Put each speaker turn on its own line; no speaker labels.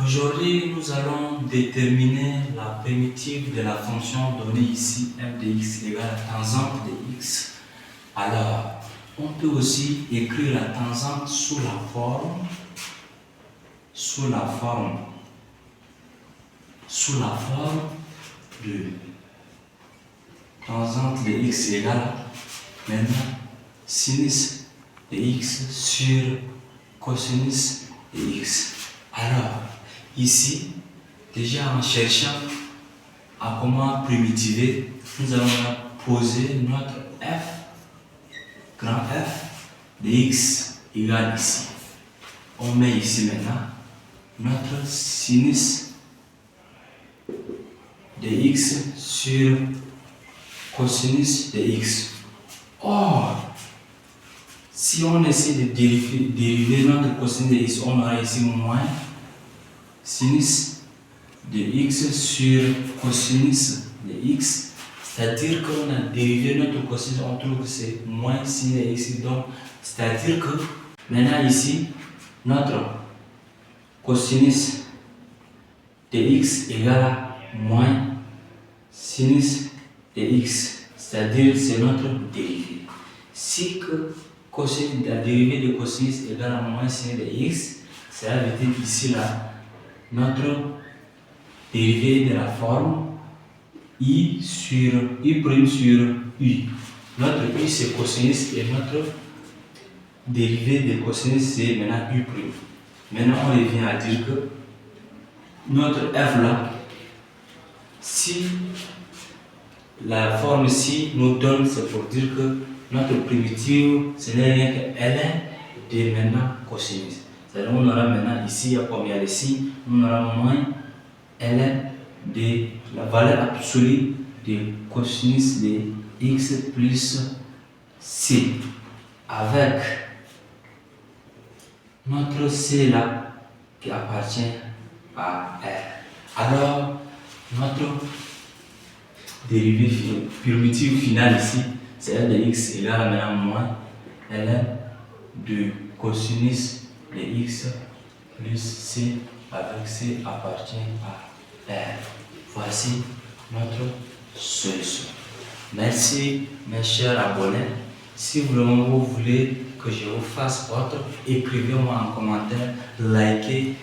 Aujourd'hui, nous allons déterminer la primitive de la fonction donnée ici, f de x égale à tangente de x. Alors, on peut aussi écrire la tangente sous la forme de tangente de x égale à maintenant sinus de x sur cosinus de x. Alors, ici, déjà en cherchant à comment primitiver, nous allons poser notre grand F de x égale ici. On met ici maintenant notre sinus de x sur cosinus de x. Or, si on essaie de dériver notre cosinus de x, on aura ici moins sinus de x sur cosinus de x. C'est-à-dire qu'on a dérivé notre cosinus, on trouve que c'est moins sin de x. Donc, c'est-à-dire que maintenant ici, notre cosinus de x égale à moins sinus de x. C'est-à-dire c'est notre dérivée. Si que la dérivée de cosinus égale à moins sin de x, cela veut dire ici là, notre dérivée de la forme i sur u' sur u. Notre u c'est cosinus et notre dérivée de cosinus c'est maintenant u'. Maintenant on revient à dire que notre f là, si la forme ci nous donne, c'est pour dire que notre primitive ce n'est rien que ln de maintenant cosinus. C'est-à-dire on aura maintenant ici, comme il y a le signe, on aura moins ln de la valeur absolue de cosinus de x plus c avec notre c là qui appartient à r. Alors notre dérivée primitive finale ici, c'est f de x égale à maintenant moins ln de cosinus de x plus c avec c appartient à r. Voici notre solution. Merci mes chers abonnés. Si vraiment vous voulez que je vous fasse autre, écrivez-moi en commentaire, likez.